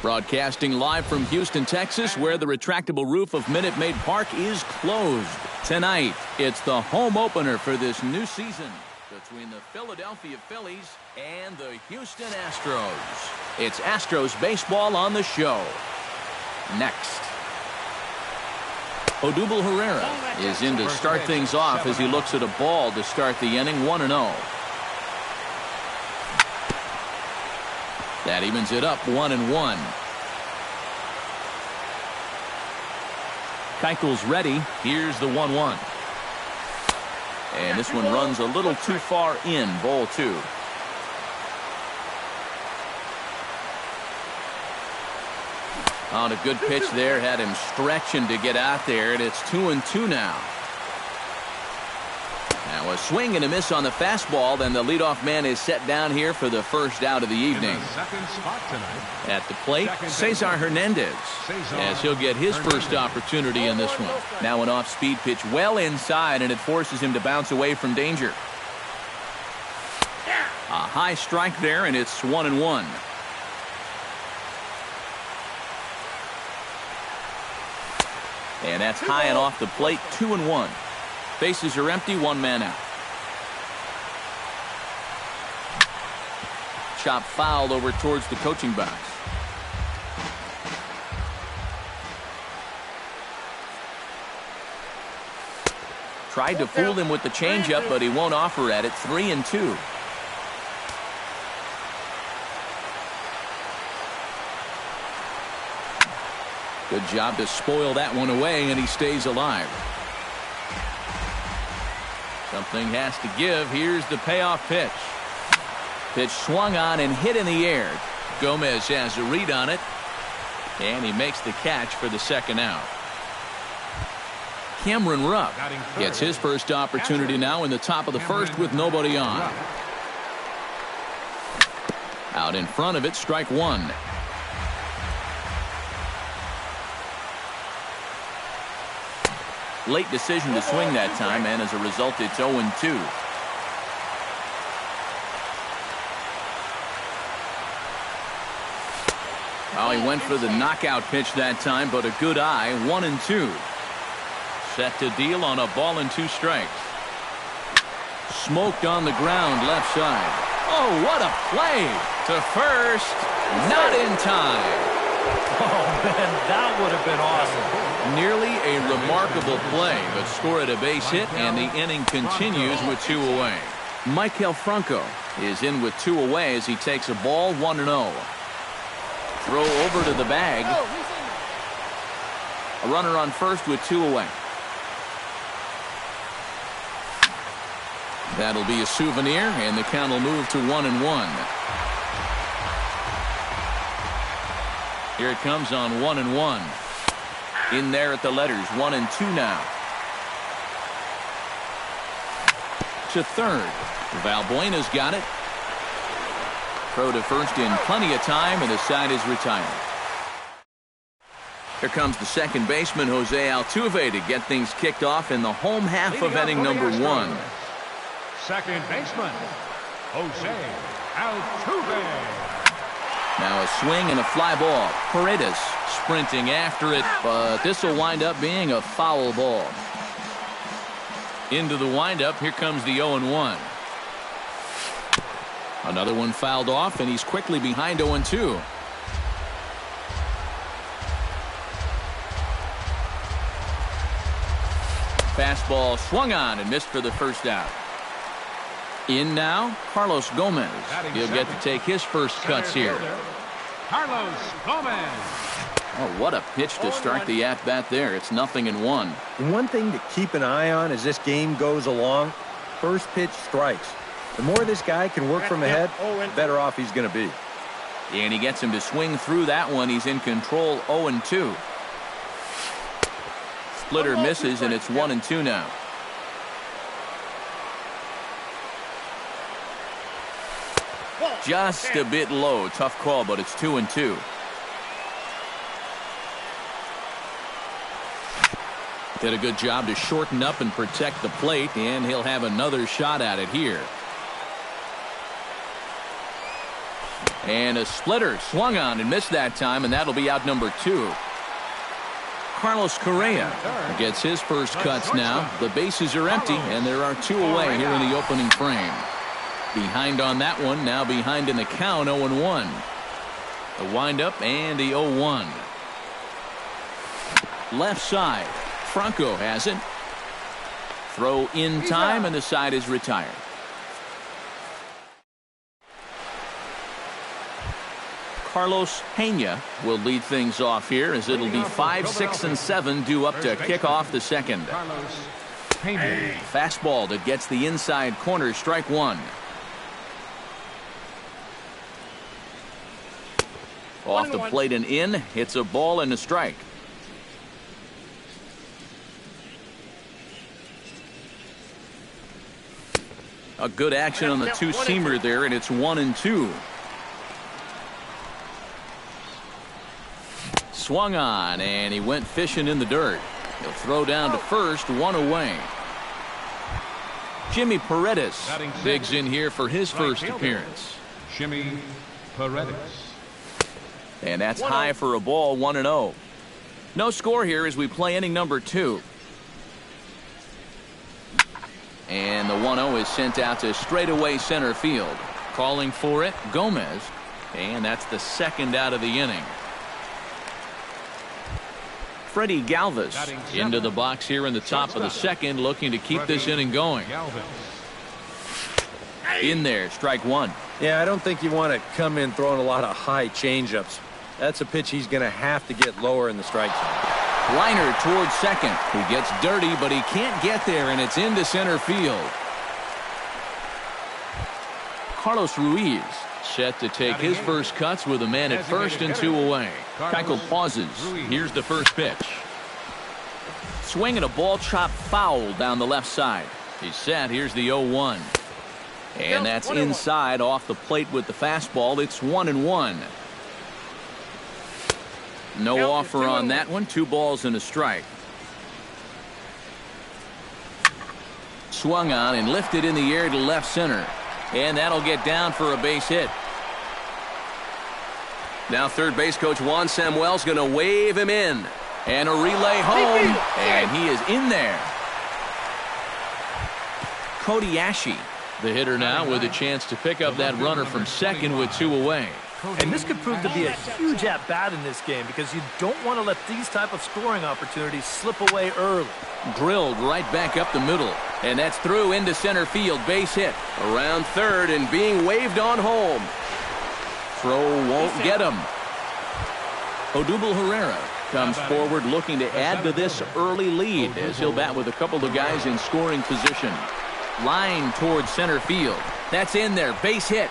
Broadcasting live from Houston, Texas, where the retractable roof of Minute Maid Park is closed. Tonight, it's the home opener for this new season between the Philadelphia Phillies and the Houston Astros. It's Astros baseball on the show. Next. Odubel Herrera is in to start things off as he looks at a ball to start the inning, 1-0. That evens it up, 1-1. Keuchel's ready. Here's the 1-1. And this one runs a little too far in, ball 2. On a good pitch there, had him stretching to get out there, and it's 2-2 now. Now a swing and a miss on the fastball, then the leadoff man is set down here for the first out of the evening. At the plate, Cesar Hernandez, as he'll get his first opportunity in this one. Now an off-speed pitch well inside, and it forces him to bounce away from danger. A high strike there, and it's 1-1. And that's high and off the plate, 2-1. Bases are empty, one man out. Chop fouled over towards the coaching box. Tried to fool him with the changeup, but he won't offer at it. 3-2. Good job to spoil that one away, and he stays alive. Something has to give. Here's the payoff pitch. Pitch swung on and hit in the air. Gomez has a read on it, and he makes the catch for the second out. Cameron Rupp gets his first opportunity now in the top of the first with nobody on. Out in front of it, strike one. Late decision to swing that time, and as a result, it's 0-2. Well, he went for the knockout pitch that time, but a good eye, 1-2. Set to deal on a ball and 2 strikes. Smoked on the ground, left side. Oh, what a play! To first, not in time. Oh, man, that would have been awesome. Nearly a remarkable play, but scored a base hit, and the inning continues with 2 away. Michael Franco is in with 2 away as he takes a ball, 1-0. Throw over to the bag. A runner on first with 2 away. That'll be a souvenir, and the count will move to 1-1. Here it comes on 1-1. In there at the letters, 1-2 now. To third. Valbuena's got it. Throw to first in plenty of time, and the side is retired. Here comes the second baseman, Jose Altuve, to get things kicked off in the home half of inning number 1. Second baseman, Jose Altuve. Now a swing and a fly ball. Paredes sprinting after it, but this will wind up being a foul ball. Into the windup, here comes the 0-1. Another one fouled off, and he's quickly behind 0-2. Fastball swung on and missed for the first out. In now, Carlos Gomez. He'll get to take his first cuts here. Carlos Gomez. Oh, what a pitch to start the at-bat there. It's 0-1. One thing to keep an eye on as this game goes along, first pitch strikes. The more this guy can work from ahead, the better off he's going to be. And he gets him to swing through that one. He's in control, 0-2. Splitter misses, and it's 1-2 now. Just a bit low. Tough call, but it's 2-2. Did a good job to shorten up and protect the plate, and he'll have another shot at it here. And a splitter swung on and missed that time, and that'll be out number 2. Carlos Correa gets his first cuts now. The bases are empty, and there are 2 away here in the opening frame. Behind on that one, now behind in the count, 0-1. The windup and the 0-1. Left side, Franco has it. Throw in time, and the side is retired. Carlos Pena will lead things off here as it'll be 5, 6, and 7 due up to kick off the second. Fastball that gets the inside corner, strike 1. Off the plate and in, hits a ball and a strike. A good action on the two-seamer there, and it's 1-2. Swung on, and he went fishing in the dirt. He'll throw down to first, 1 away. Jimmy Paredes digs in here for his first appearance. Jimmy Paredes. And that's high for a ball, 1-0. No score here as we play inning number 2. And the 1-0 is sent out to straightaway center field. Calling for it, Gomez. And that's the second out of the inning. Freddie Galvis into the box here in the top of the second, looking to keep this inning going. In there, strike 1. Yeah, I don't think you want to come in throwing a lot of high changeups. That's a pitch he's going to have to get lower in the strike zone. Liner towards second. He gets dirty, but he can't get there, and it's into center field. Carlos Ruiz set to take his first cuts with a man at first and 2 away. Keuchel pauses. Here's the first pitch. Swinging a ball chopped foul down the left side. He's set. Here's the 0-1. And that's inside off the plate with the fastball. It's 1-1. No offer on that one. 2 balls and a strike. Swung on and lifted in the air to left center. And that'll get down for a base hit. Now third base coach Juan Samuel's going to wave him in. And a relay home. And he is in there. Cody Ashe, the hitter now, with a chance to pick up that runner from second with 2 away. And this could prove to be a huge at-bat in this game because you don't want to let these type of scoring opportunities slip away early. Drilled right back up the middle. And that's through into center field. Base hit. Around third and being waved on home. Throw won't get him. Odubel Herrera comes forward looking to add to this early lead as he'll bat with a couple of guys in scoring position. Line towards center field. That's in there. Base hit.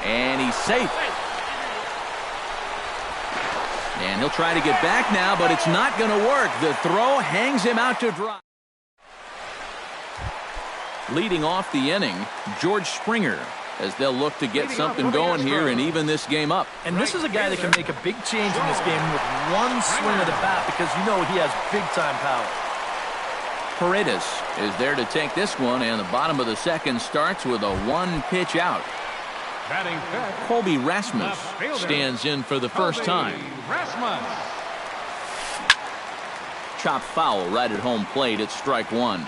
And he's safe. And he'll try to get back now, but it's not going to work. The throw hangs him out to dry. Leading off the inning, George Springer, as they'll look to get something going here and even this game up. And this is a guy that can make a big change in this game with one swing of the bat because you know he has big-time power. Paredes is there to take this one, and the bottom of the second starts with a 1-pitch out. Colby Rasmus stands in for the first time. Chop foul right at home plate. It's strike 1.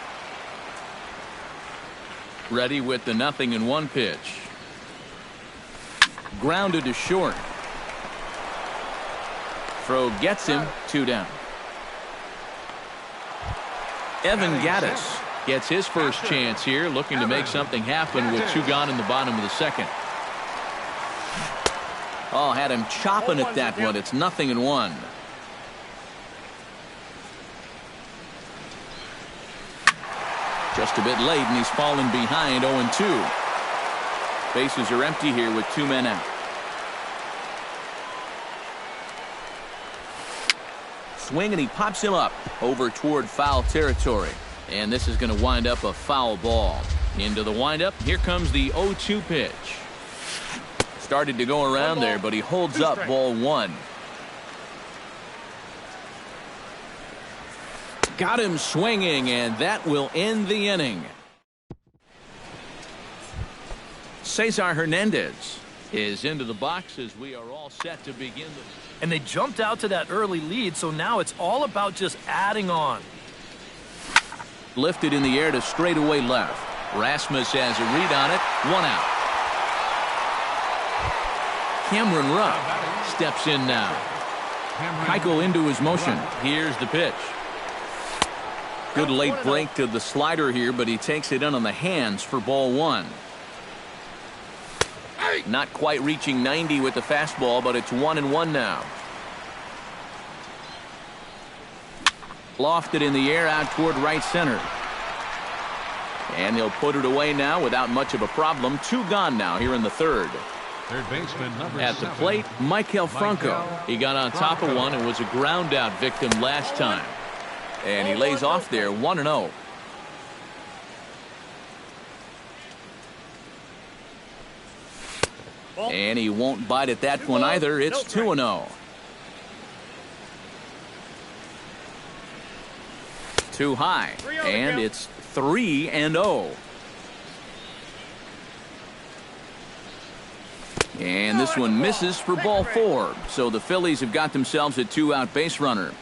Ready with the 0-1 pitch. Grounded to short. Throw gets him. 2 down. Evan Gattis gets his first chance here, looking to make something happen with 2 gone in the bottom of the second. Oh, had him chopping at that one. It's 0-1. Just a bit late, and he's fallen behind 0-2. Bases are empty here with 2 men out. Swing, and he pops him up over toward foul territory. And this is going to wind up a foul ball. Into the windup, here comes the 0-2 pitch. Started to go around there, but he holds up ball 1. Got him swinging, and that will end the inning. Cesar Hernandez is into the box as we are all set to begin. And they jumped out to that early lead, so now it's all about just adding on. Lifted in the air to straightaway left. Rasmus has a read on it. 1 out. Cameron Rupp steps in now. Keuchel into his motion. Here's the pitch. Good late break to the slider here, but he takes it in on the hands for ball 1. Not quite reaching 90 with the fastball, but it's 1-1 now. Lofted in the air out toward right center. And he'll put it away now without much of a problem. 2 gone now here in the third. Third baseman number At the 7. plate, Michael Franco. He got on top of one and was a ground out victim last time. And he lays off there 1-0. And he won't bite at that one either. It's 2-0. Too high. And it's 3-0. And this one misses for ball 4. So the Phillies have got themselves a 2-out base runner.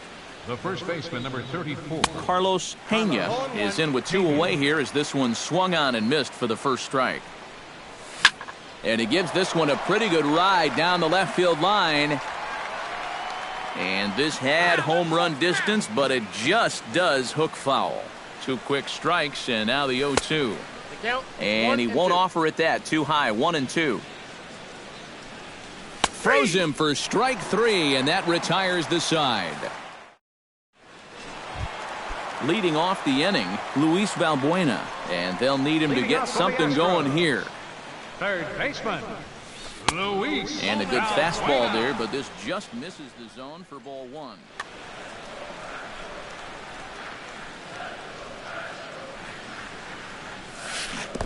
The first baseman number 34. Carlos Pena is in with 2 away here as this one swung on and missed for the first strike. And he gives this one a pretty good ride down the left field line. And this had home run distance, but it just does hook foul. 2 quick strikes, and now the 0-2. And he won't offer it that. Too high. 1-2. Throws him for strike 3, and that retires the side. Leading off the inning, Luis Valbuena, and they'll need him to get something going here. Third baseman, Luis. And a good fastball there, but this just misses the zone for ball 1.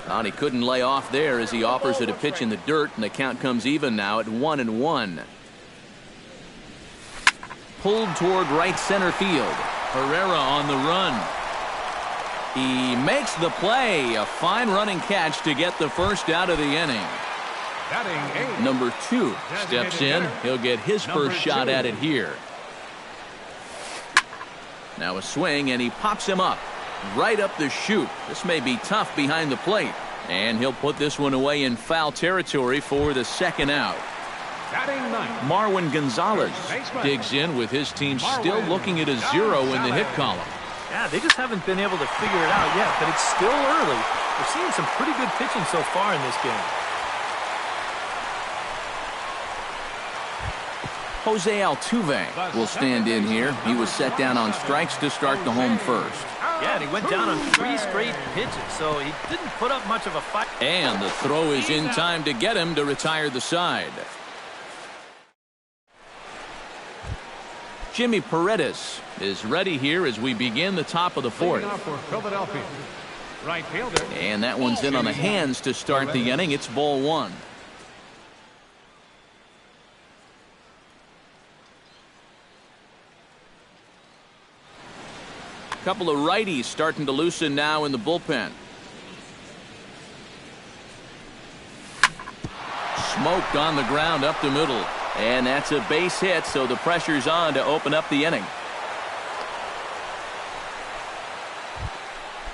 And he couldn't lay off there as he offers it a pitch in the dirt, and the count comes even now at 1-1. Pulled toward right center field. Herrera on the run. He makes the play. A fine running catch to get the first out of the inning. Number 2 steps in. He'll get his first shot at it here. Now a swing, and he pops him up. Right up the chute. This may be tough behind the plate. And he'll put this one away in foul territory for the second out. Marwin Gonzalez digs in with his team still looking at a 0 in the hit column. Yeah, they just haven't been able to figure it out yet, but it's still early. We're seeing some pretty good pitching so far in this game. Jose Altuve will stand in here. He was set down on strikes to start the home first. Yeah, and he went down on 3 straight pitches, so he didn't put up much of a fight. And the throw is in time to get him to retire the side. Jimmy Paredes is ready here as we begin the top of the 4th. Right fielder. And that one's in on the hands to start the inning. It's ball 1. Couple of righties starting to loosen now in the bullpen. Smoked on the ground up the middle. And that's a base hit, so the pressure's on to open up the inning.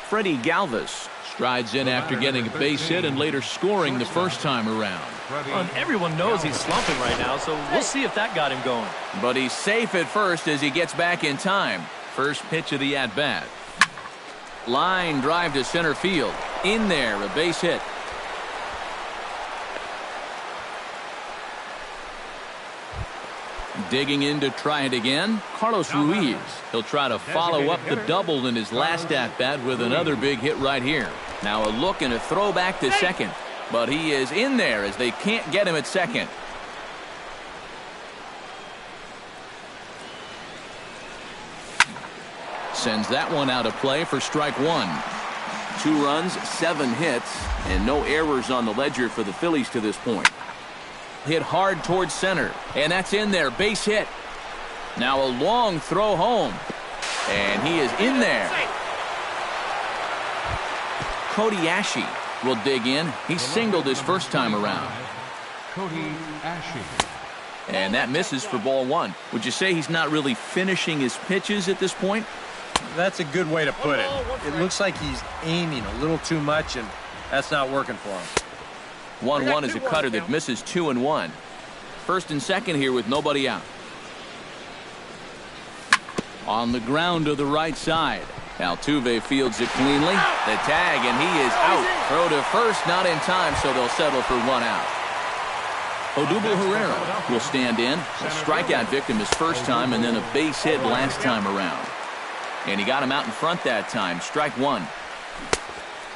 Freddie Galvis strides in after getting a base hit and later scoring the first time around. And everyone knows he's slumping right now, so we'll see if that got him going. But he's safe at first as he gets back in time. First pitch of the at-bat. Line drive to center field. In there, a base hit. Digging in to try it again, Carlos Ruiz. He'll try to follow up the double in his last at-bat with another big hit right here. Now a look and a throw back to second. But he is in there as they can't get him at second. Sends that one out of play for strike 1. 2 runs, 7 hits, and no errors on the ledger for the Phillies to this point. Hit hard towards center, and that's in there. Base hit. Now a long throw home, and he is in there. Cody Ashe will dig in. He singled his first time around. And that misses for ball one. Would you say he's not really finishing his pitches at this point? That's a good way to put it. It looks like he's aiming a little too much, and that's not working for him. 1-1 is a cutter that misses 2-1. First and second here with nobody out. On the ground to the right side. Altuve fields it cleanly. The tag, and he is out. Throw to first, not in time, so they'll settle for one out. Odubel Herrera will stand in. A strikeout victim his first time, and then a base hit last time around. And he got him out in front that time. Strike one.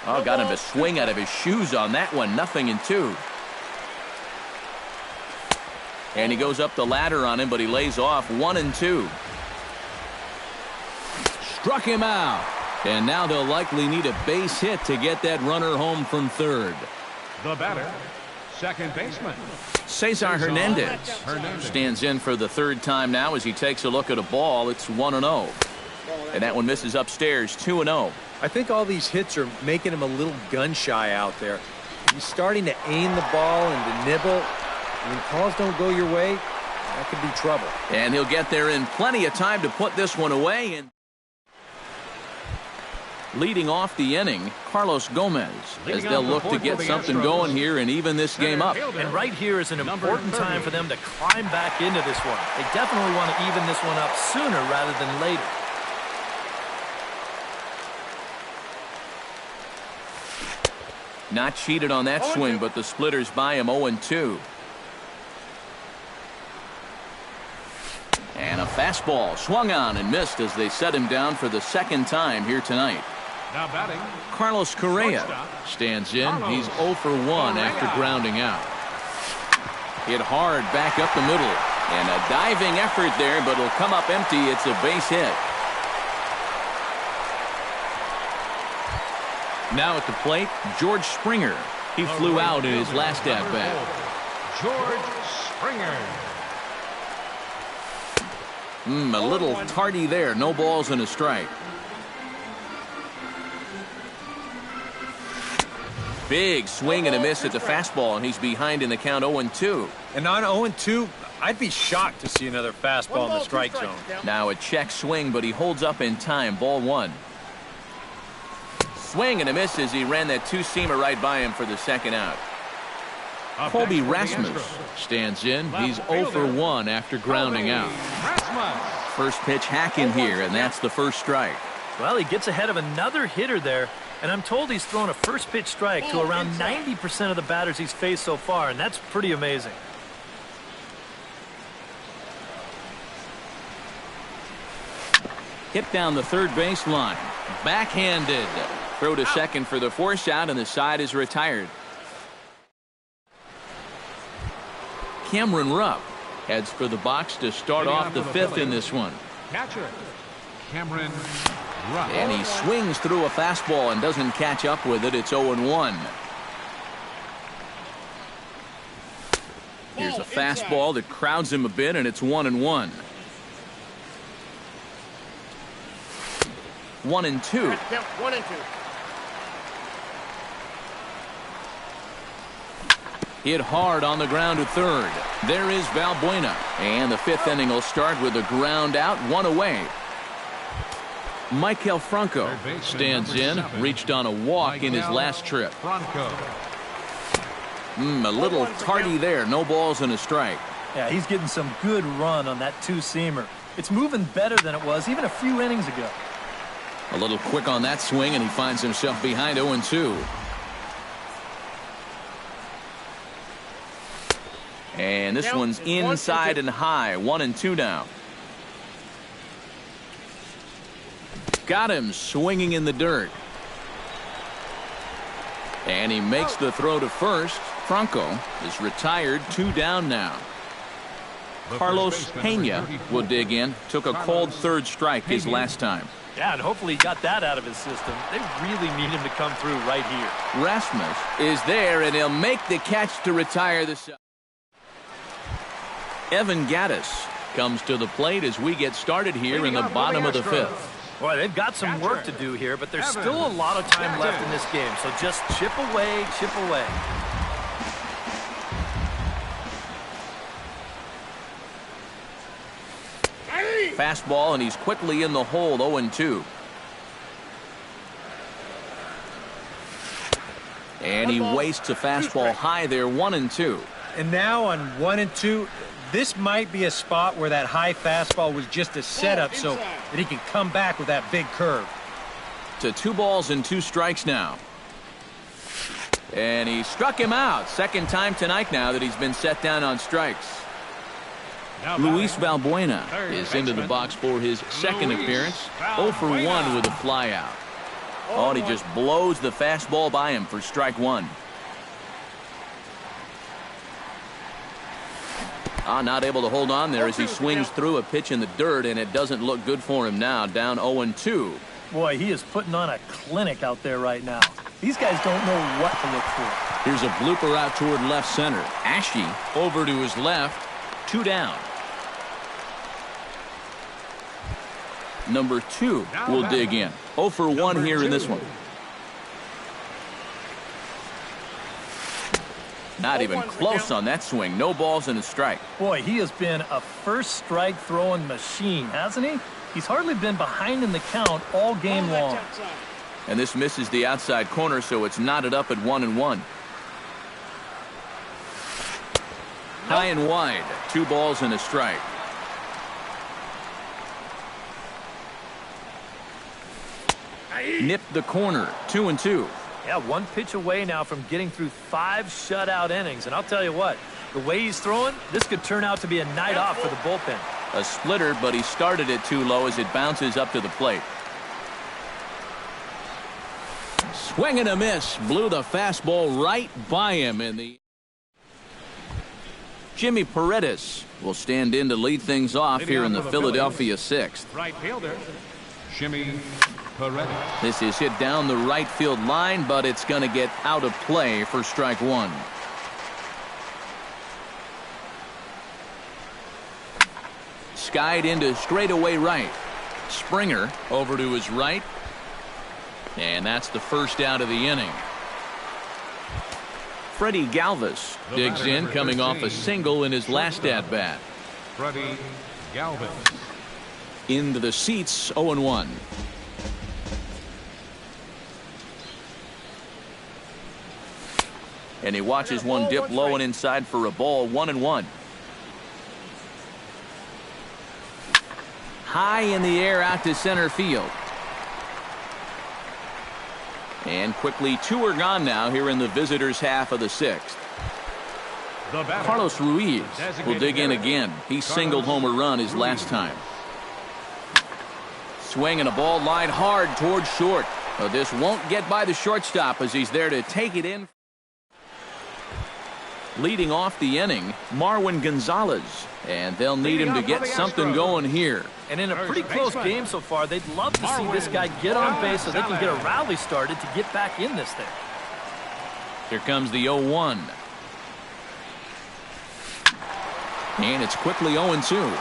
Oh, got him to swing out of his shoes on that one. 0-2. And he goes up the ladder on him, but he lays off. 1-2. Struck him out. And now they'll likely need a base hit to get that runner home from third. The batter, second baseman Cesar Hernandez stands in for the third time now as he takes a look at a ball. It's 1-0. And that one misses upstairs. 2-0. I think all these hits are making him a little gun-shy out there. He's starting to aim the ball and to nibble. When calls don't go your way, that could be trouble. And he'll get there in plenty of time to put this one away. And leading off the inning, Carlos Gomez, as they'll look to get something going here and even this game up. And right here is an important time for them to climb back into this one. They definitely want to even this one up sooner rather than later. Not cheated on that swing, but the splitters by him. 0-2. And a fastball swung on and missed as they set him down for the second time here tonight. Now batting, Carlos Correa stands in. He's 0 for 1 after grounding out. Hit hard back up the middle. And a diving effort there, but it'll come up empty. It's a base hit. Now at the plate, George Springer. He flew out in his last at-bat. George Springer. A little tardy there. No balls and a strike. Big swing and a miss at the fastball, and he's behind in the count. 0-2. And on 0-2, I'd be shocked to see another fastball in the strike zone. Now a check swing, but he holds up in time. Ball one. Swing and a miss as he ran that two-seamer right by him for the second out. Colby Rasmus stands in. He's 0 for 1 after grounding out. First pitch hacking here, and that's the first strike. Well, he gets ahead of another hitter there, and I'm told he's thrown a first pitch strike to around 90% of the batters he's faced so far, and that's pretty amazing. Hit down the third base line. Backhanded. Throw to second for the force out, and the side is retired. Cameron Rupp heads for the box to start off the fifth in this one. Catcher, Cameron Rupp. And he swings through a fastball and doesn't catch up with it. It's 0-1. Here's a fastball that crowds him a bit, and it's 1-1. 1-2. 1-2. Hit hard on the ground to third. There is Valbuena. And the fifth inning will start with a ground out, one away. Maikel Franco stands in, reached on a walk in his last trip. A little tardy there. No balls and a strike. Yeah, he's getting some good run on that two-seamer. It's moving better than it was even a few innings ago. A little quick on that swing, and he finds himself behind 0-2. And this one's inside and high. 1-2 now. Got him swinging in the dirt. And he makes the throw to first. Franco is retired. 2 down now. Carlos Pena will dig in. Took a cold third strike his last time. Yeah, and hopefully he got that out of his system. They really need him to come through right here. Rasmus is there, and he'll make the catch to retire the side. Evan Gattis comes to the plate as we get started here in the bottom of the fifth. Boy, they've got some work to do here, but there's still a lot of time left in this game, so just chip away, chip away. fastball, and he's quickly in the hole, 0-2. And he wastes a fastball high there, 1-2. And now on 1-2, this might be a spot where that high fastball was just a setup so that he can come back with that big curve. To 2 balls and 2 strikes now. And he struck him out. Second time tonight now that he's been set down on strikes. Luis Valbuena is into the box for his second appearance. 0 for 1 with a flyout. Oh, and he just blows the fastball by him for strike 1. Not able to hold on there as he swings through a pitch in the dirt, and it doesn't look good for him now. Down 0-2. Boy, he is putting on a clinic out there right now. These guys don't know what to look for. Here's a blooper out toward left center. Ashe over to his left. 2 down. Number 2 will dig in. 0 for 1 here in this one. Not even close on that swing. No balls and a strike. Boy, he has been a first strike throwing machine, hasn't he? He's hardly been behind in the count all game long. And this misses the outside corner, so it's knotted up at 1-1. High and wide. 2 balls and a strike. Nipped the corner. 2-2. Yeah, 1 pitch away now from getting through 5 shutout innings. And I'll tell you what, the way he's throwing, this could turn out to be a night off for the bullpen. A splitter, but he started it too low as it bounces up to the plate. Swing and a miss. Blew the fastball right by him in the... Jimmy Paredes will stand in to lead things off here in the Philadelphia 6th. Right fielder, Jimmy Paredes. This is hit down the right field line, but it's going to get out of play for strike 1. Skied into straightaway right. Springer over to his right. And that's the first out of the inning. Freddie Galvis digs in, coming off a single in his last at-bat. Freddie Galvis. Into the seats, 0-1. And he watches one dip low and inside for a ball, 1-1. High in the air out to center field. And quickly 2 are gone now here in the visitors' half of the 6th. Carlos Ruiz will dig in again. He singled home a run his last time. Swing and a ball lined hard towards short. But this won't get by the shortstop as he's there to take it in. Leading off the inning, Marwin Gonzalez. And they'll need him to get something going here. And in a pretty close game so far, they'd love to see this guy get on base so they can get a rally started to get back in this thing. Here comes the 0-1. And it's quickly 0-2.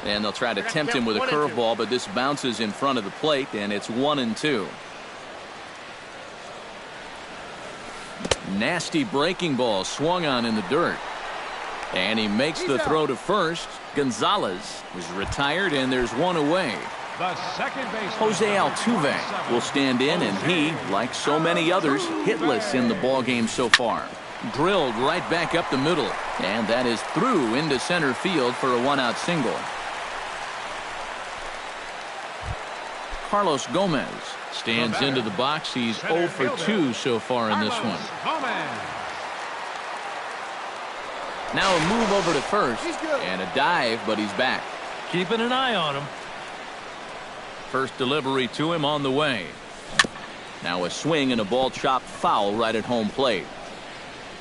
And they'll try to tempt him with a curveball, but this bounces in front of the plate, and it's 1-2. Nasty breaking ball swung on in the dirt. And he makes the throw to first. Gonzalez is retired, and there's one away. The second baseman, Jose Altuve will stand in, and he, like so many others, hitless in the ballgame so far. Drilled right back up the middle, and that is through into center field for a 1-out single. Carlos Gomez stands into the box. He's 0 for 2 so far in this one. Now a move over to first and a dive, but he's back. Keeping an eye on him. First delivery to him on the way. Now a swing and a ball chopped foul right at home plate.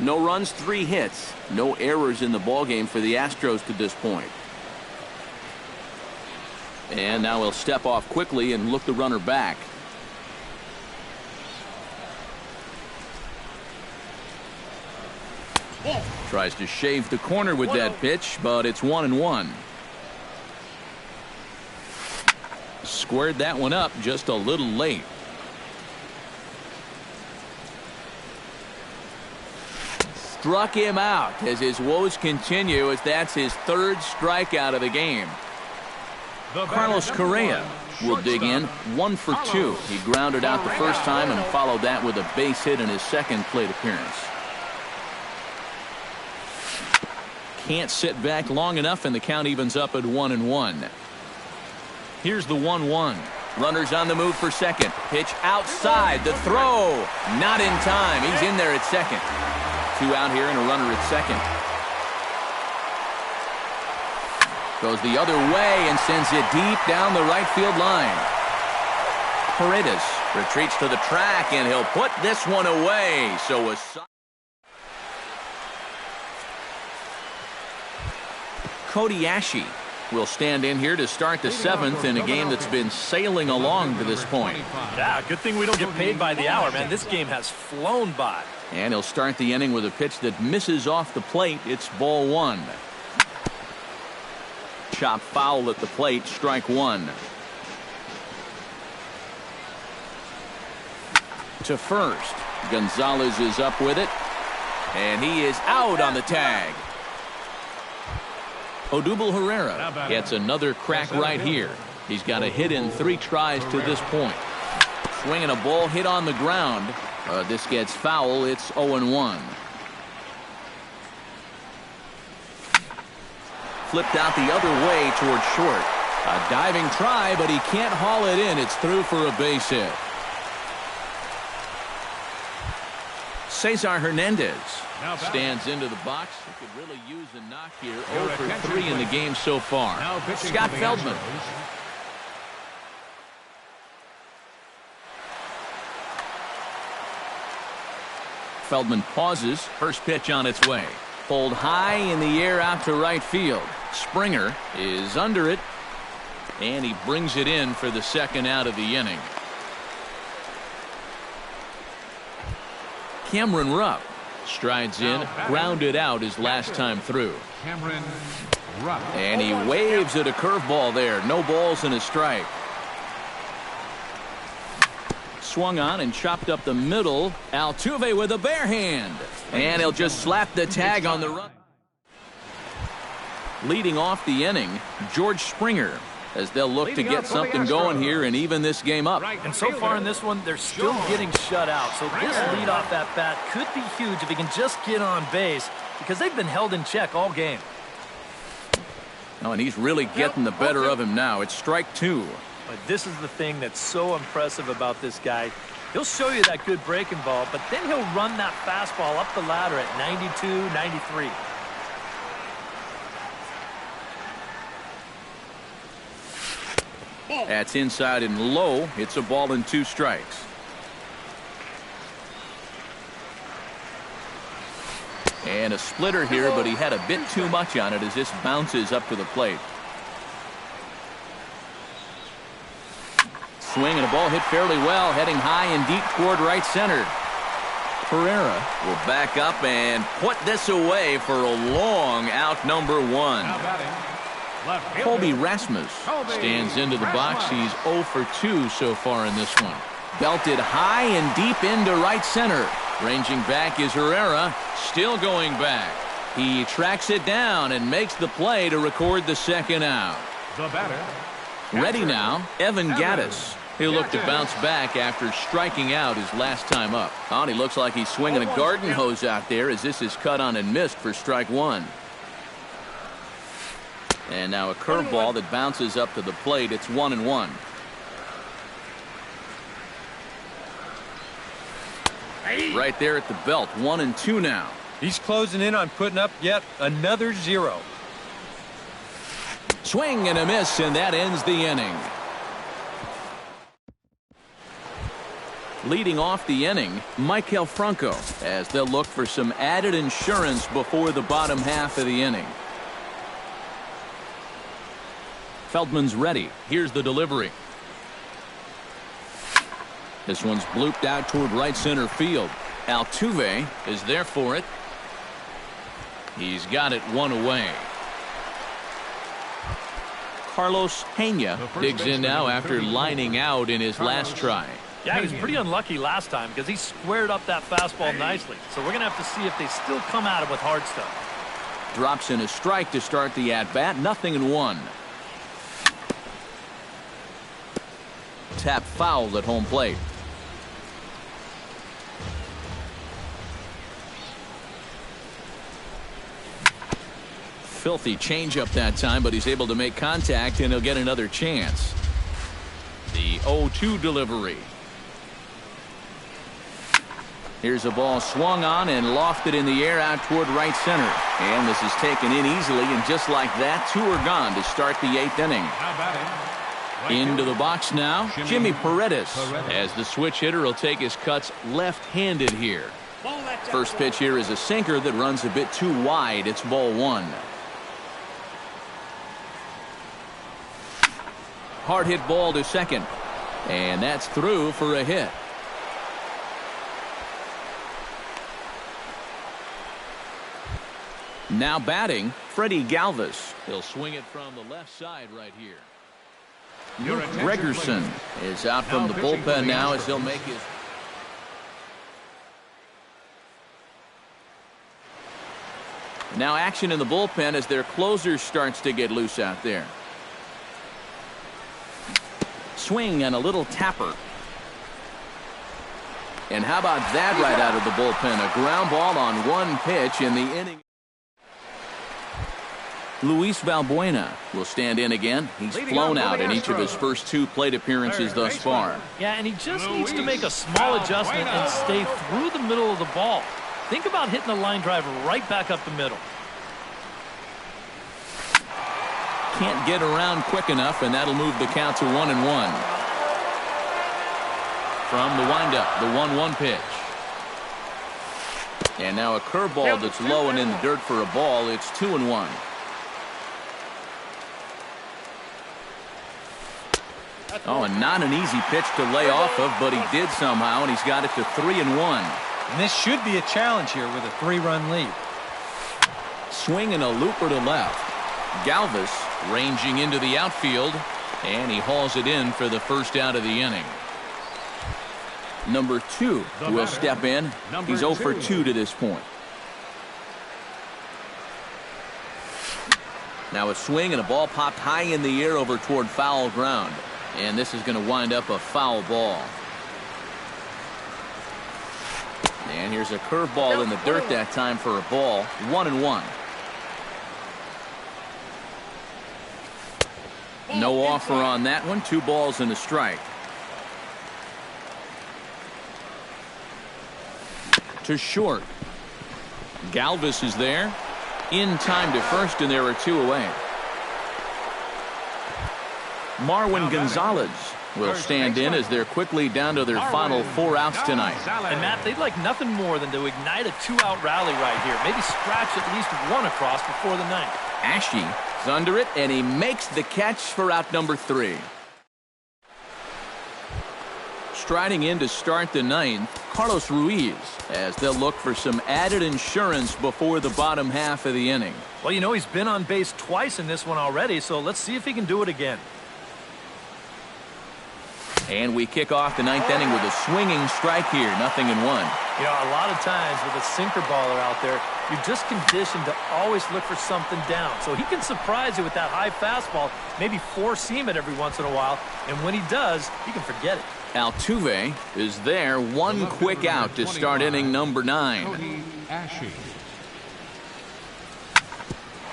No runs, 3 hits. No errors in the ballgame for the Astros to this point. And now he'll step off quickly and look the runner back. Tries to shave the corner with that pitch, but it's 1-1. Squared that one up just a little late. struck him out as his woes continue, as that's his third strikeout of the game. Carlos Correa will dig in 1 for 2. He grounded out the first time and followed that with a base hit in his second plate appearance. Can't sit back long enough, and the count evens up at 1-1. Here's the 1-1. Runners on the move for second. Pitch outside. The throw. Not in time. He's in there at second. 2 out here and a runner at second. Goes the other way and sends it deep down the right field line. Paredes retreats to the track, and he'll put this one away. So a Kodiashi will stand in here to start the 7th in a game that's been sailing along to this point. Yeah, good thing we don't get paid by the hour, man. This game has flown by. And he'll start the inning with a pitch that misses off the plate. It's ball 1. Chop foul at the plate, strike 1. To first. Gonzalez is up with it, and he is out on the tag. Odubel Herrera gets another crack right here. He's got a hit in 3 tries to this point. Swinging a ball hit on the ground. This gets foul. It's 0-1. Flipped out the other way toward short. A diving try, but he can't haul it in. It's through for a base hit. Cesar Hernandez stands into the box. He could really use a knock here. 0 for 3 in the game so far. Scott Feldman. Feldman pauses. First pitch on its way. Pulled high in the air out to right field. Springer is under it, and he brings it in for the second out of the inning. Cameron Rupp strides in, grounded out his last time through. And he waves at a curveball there. No balls and a strike. Swung on and chopped up the middle. Altuve with a bare hand. And he'll just slap the tag on the run. Leading off the inning, George Springer, as they'll look to get something going here and even this game up. And so far in this one, they're still getting shut out. So this leadoff at bat could be huge if he can just get on base, because they've been held in check all game. Oh, and he's really getting the better of him now. It's strike 2. But this is the thing that's so impressive about this guy. He'll show you that good breaking ball, but then he'll run that fastball up the ladder at 92, 93. That's inside and low. It's a ball and 2 strikes. And a splitter here, but he had a bit too much on it as this bounces up to the plate. Swing and a ball hit fairly well, heading high and deep toward right center. Pereira will back up and put this away for a long out, number 1. Colby Rasmus stands into the box. He's 0 for 2 so far in this one. Belted high and deep into right center. Ranging back is Herrera, still going back. He tracks it down and makes the play to record the second out. Ready now, Evan Gattis. He'll look to bounce back after striking out his last time up. Oh, and he looks like he's swinging a garden hose out there as this is cut on and missed for strike 1. And now a curveball that bounces up to the plate. It's 1-1. Right there at the belt. 1-2 now. He's closing in on putting up yet another 0. Swing and a miss, and that ends the inning. Leading off the inning, Maikel Franco, as they'll look for some added insurance before the bottom half of the inning. Feldman's ready. Here's the delivery. This one's blooped out toward right center field. Altuve is there for it. He's got it 1 away. Carlos Pena digs in now after lining out in his last try. Yeah, he was pretty unlucky last time because he squared up that fastball nicely. So we're going to have to see if they still come at him with hard stuff. Drops in a strike to start the at-bat. 0-1. Tap foul at home plate. Filthy changeup that time, but he's able to make contact, and he'll get another chance. The 0-2 delivery. Here's a ball swung on and lofted in the air out toward right center. And this is taken in easily, and just like that, 2 are gone to start the 8th inning. Into the box now, Jimmy Paredes. As the switch hitter will take his cuts left-handed here. First pitch here is a sinker that runs a bit too wide. It's ball 1. Hard hit ball to second. And that's through for a hit. Now batting, Freddie Galvis. He'll swing it from the left side right here. Luke Gregerson is out from the bullpen now as he'll make his... Now action in the bullpen as their closer starts to get loose out there. Swing and a little tapper. And how about that right out of the bullpen? A ground ball on one pitch in the inning. Luis Valbuena will stand in again. He's flown out in each of his first 2 plate appearances thus far. Yeah, and he just needs to make a small adjustment and stay through the middle of the ball. Think about hitting a line drive right back up the middle. Can't get around quick enough, and that'll move the count to 1-1. From the windup, the 1-1 pitch. And now a curveball that's low and in the dirt for a ball. It's 2-1. Oh, and not an easy pitch to lay off of, but he did somehow, and he's got it to 3-1. And this should be a challenge here with a 3-run lead. Swing and a looper to left. Galvis ranging into the outfield, and he hauls it in for the first out of the inning. Number 2 will step in. He's 0 for 2 to this point. Now a swing and a ball popped high in the air over toward foul ground. And this is going to wind up a foul ball. And here's a curveball in the dirt that time for a ball. 1-1. No offer on that one. 2 balls and a strike. To short. Galvis is there. In time to first, and there are 2 away. Marwin Gonzalez will stand in as they're quickly down to their final 4 outs tonight. And Matt, they'd like nothing more than to ignite a 2-out rally right here. Maybe scratch at least 1 across before the 9th. Ashe is under it, and he makes the catch for out number 3. Striding in to start the 9th, Carlos Ruiz, as they'll look for some added insurance before the bottom half of the inning. Well, you know, he's been on base twice in this one already, so let's see if he can do it again. And we kick off the 9th inning with a swinging strike here. 0-1. You know, a lot of times with a sinker baller out there, you're just conditioned to always look for something down. So he can surprise you with that high fastball, maybe 4-seam it every once in a while. And when he does, you can forget it. Altuve is there. 1 quick out to start inning number 9.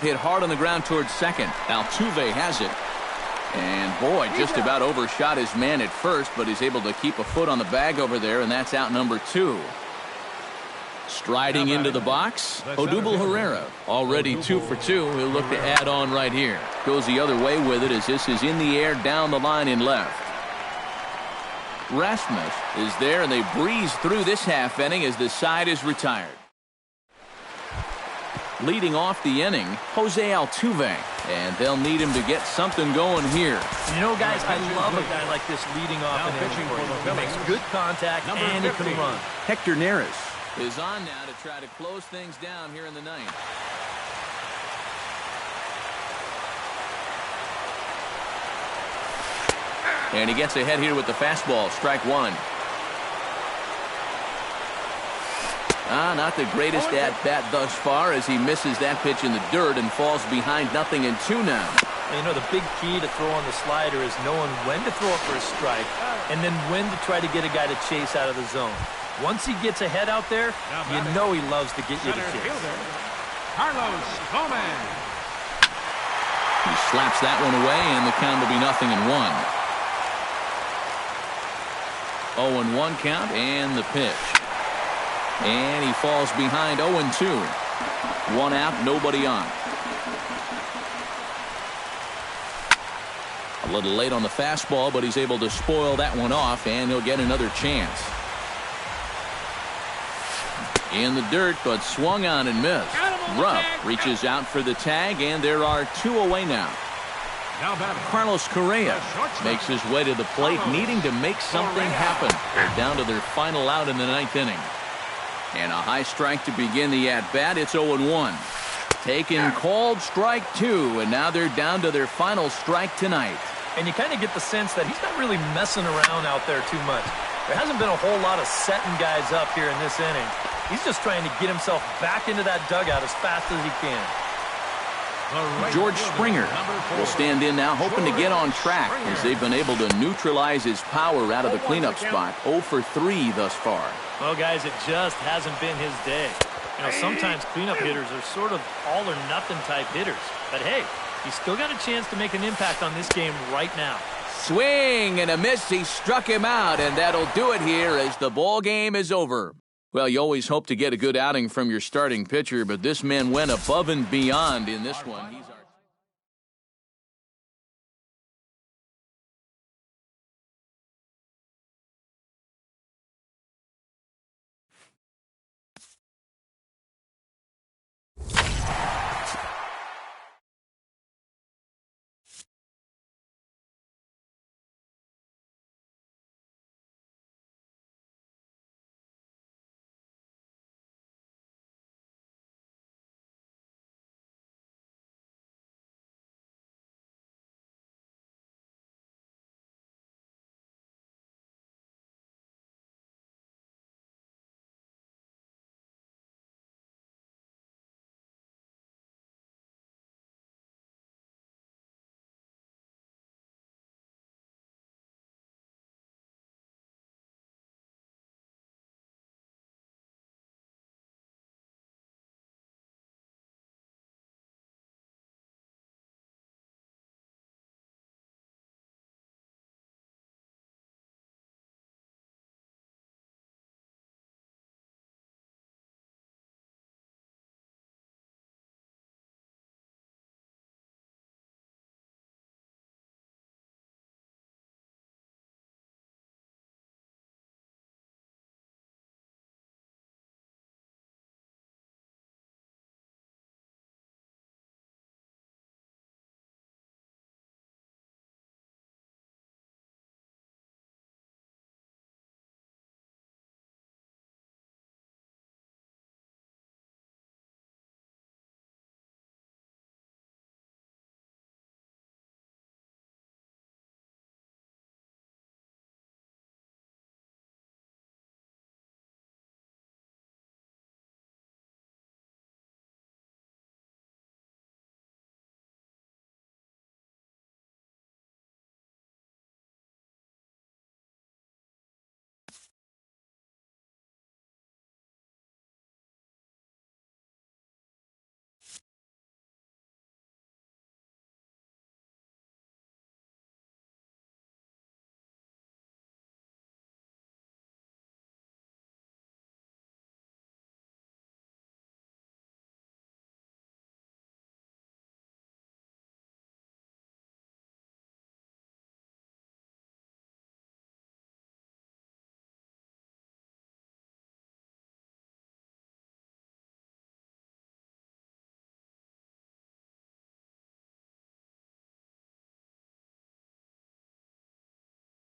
Hit hard on the ground towards second. Altuve has it. And boy, just about overshot his man at first, but he's able to keep a foot on the bag over there, and that's out number 2. Striding into the box, Odubel Herrera, already 2 for 2. He'll look to add on right here. Goes the other way with it as this is in the air down the line in left. Rasmus is there, and they breeze through this half inning as the side is retired. Leading off the inning, Jose Altuve, and they'll need him to get something going here. You know, guys, I love a guy like this leading off an inning. He makes good contact and he can run. Hector Neris is on now to try to close things down here in the 9th. And he gets ahead here with the fastball. Strike 1. Not the greatest at-bat thus far as he misses that pitch in the dirt and falls behind 0-2 now. You know, the big key to throw on the slider is knowing when to throw it for a strike and then when to try to get a guy to chase out of the zone. Once he gets ahead out there, you know he loves to get you to chase. Carlos Gomez. He slaps that one away, and the count will be 0-1. 0-1 count, and the pitch. And he falls behind 0-2. 1 out, nobody on. A little late on the fastball, but he's able to spoil that one off, and he'll get another chance. In the dirt, but swung on and missed. Rupp reaches out for the tag, and there are 2 away now. Carlos Correa makes his way to the plate, needing to make something happen. They're down to their final out in the 9th inning. And a high strike to begin the at-bat. It's 0-1. Taken, called, strike 2, and now they're down to their final strike tonight. And you kind of get the sense that he's not really messing around out there too much. There hasn't been a whole lot of setting guys up here in this inning. He's just trying to get himself back into that dugout as fast as he can. George Springer will stand in now, hoping to get on track as they've been able to neutralize his power out of the cleanup spot. 0 for 3 thus far. Well, guys, it just hasn't been his day. You know, sometimes cleanup hitters are sort of all-or-nothing type hitters. But, hey, he's still got a chance to make an impact on this game right now. Swing and a miss. He struck him out, and that'll do it here as the ball game is over. Well, you always hope to get a good outing from your starting pitcher, but this man went above and beyond in this one.